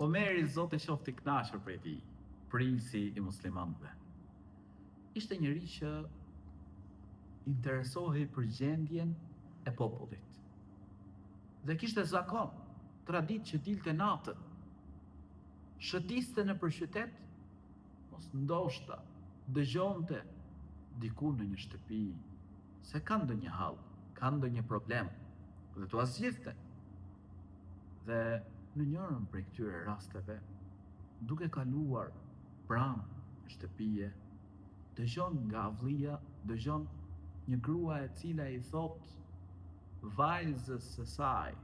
Omeri, Zoti qoftë i kënaqur prej tij, prisi i muslimanëve. Ishte njëri që interesohej për gjendjen e popullit. Dhe kishte zakon, traditë që dilte natën, shëtiste nëpër qytet, mos ndoshta dëgjonte diku në një shtëpi se ka ndonjë hall, ka ndonjë problem, dhe t'u zgjidhte. Dhe në njërën prej këtyre rasteve, duke kaluar pranë shtëpie, dëgjon nga avllia, dëgjon një grua e cila i thot vajzës së saj,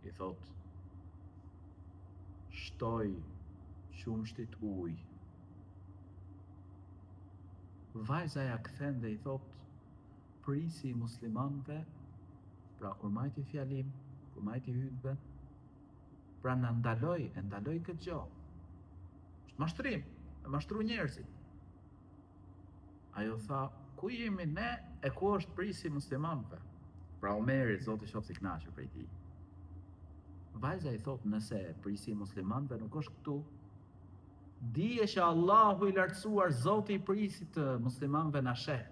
i thot: "Shtoj qumshtit ujë." Vajza ja kthen dhe i thot: "Prisi i muslimanëve, pra kur majti fjalim, kur majti hutbë, pra na ndaloj këtë gjë. Është mashtrim, e mashtru njerëzit." Ajo tha: "Ku jemi ne e ku është prisi i muslimanëve?" Pra Omeri, Zoti qoftë i kënaqur prej tij. Vajza i thot: "Nëse prisi i muslimanëve nuk është këtu, dije që Allahu i lartësuar, Zoti i prisit të muslimanëve na sheh.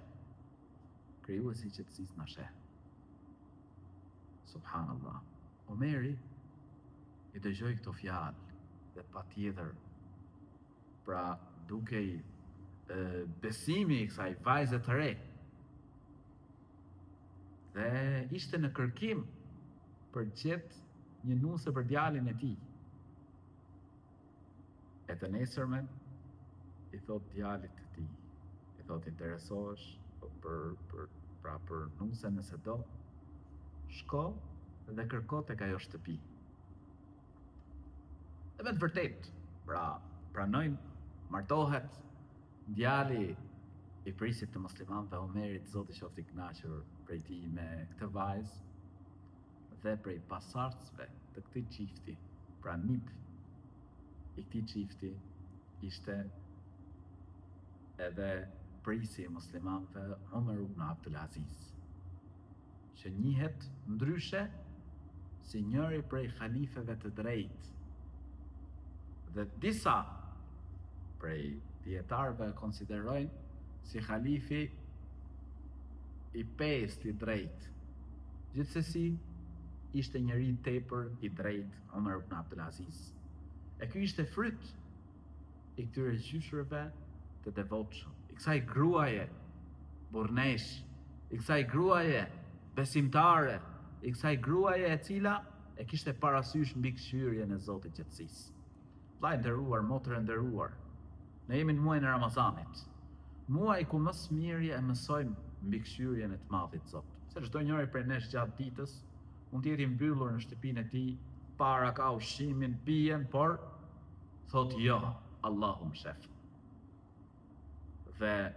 Krijuesi i qetësisë na sheh." Subhanallah. Omeri i dëgjoi këto fjalë dhe patjetër, pra duke i besimi i kësaj vajze të re, dhe ishte në kërkim për gjetë një nuse për djalin e tij. E të nesërmen i thot djalit të tij, i thot: "Interesohesh për nuse, nëse do, shko dhe kërko tek ajo shtëpi." Dhe me të vërtet, pra pranojnë, martohet djali i prisit të muslimanëve, Omerit, Zoti qoftë i kënaqur prej tij, me këtë vajzë, dhe prej pasardhësve të këtij çifti, pra nip i këtij çifti, ishte edhe prisi i muslimanëve, Omer ibn Abdul Aziz, që njihet ndryshe si njëri prej halifeve të drejtë. Dhe disa prej dietarëve e konsiderojnë si halifi i pestë i drejtë. Gjithsesi, ishte njëri tepër i drejtë, Omer ibn Abdul Aziz. E ky ishte fryt i këtyre gjyshrëve të devotshëm, i kësaj gruaje burrnesh, i kësaj gruaje besimtare, i kësaj gruaje e cila e kishte parasysh mbikëqyrjen e Zotit të qetësisë. Vllai nderuar, motrë nderuar, ne jemi në muajin e Ramazanit, muaj ku më së miri e mësojmë mbikëqyrjen e të Madhit Zot. Se çdo njëri prej nesh gjatë ditës mund të jetë i mbyllur në shtëpinë e tij, para ka ushqimin, pijen, por thot: "Jo, Allahu më shef." Dhe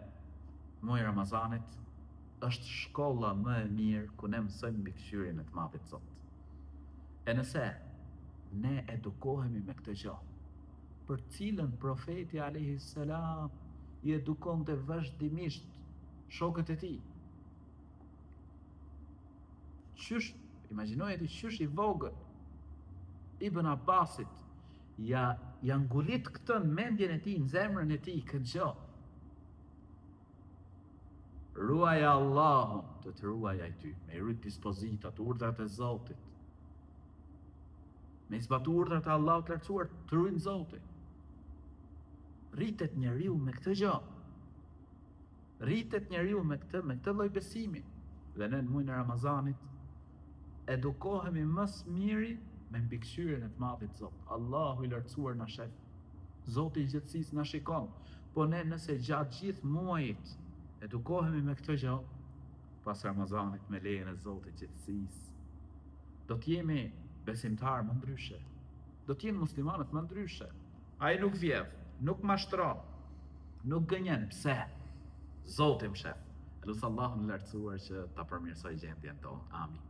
muaji i Ramazanit është shkolla më e mirë ku ne mësojmë mbikëqyrjen e të Madhit Zot. E nëse ne edukohemi me këtë gjë, për cilën profeti alayhi salam i edukonte vazhdimisht shokët e tij. Qysh, imagjinoje ti qysh i vogël Ibn Abbasit ja ngulit këtë në mendjen e tij, në zemrën e tij, këtë gjë. Ruaj Allahun, të të ruaj ai ty, me i rrit dispozitat, urdhrat e Zotit. Me i zbatu urdhrat e Allahut të lartësuar, të ruajnë Zotin. Rritet njeriu me këtë gjë. Rritet njeriu me këtë lloj besimi. Dhe ne në muajin e Ramazanit edukohemi më së miri me mbikëqyrjen e të Madhit Zot. Allahu i lartësuar na shef, Zoti i gjithësisë na shikon. Po ne nëse gjatë gjithë muajit edukohemi me këtë gjë, pas Ramazanit me lejen e Zotit të gjithësisë, do të jemi besimtarë më ndryshe, do të jenë muslimanët më ndryshe. Ai nuk vjedh, nuk mashtron, nuk gënjen. Pse? Zoti më shef. Lutë Allahun e lartësuar që ta përmirësoj gjendjen tonë. Amin.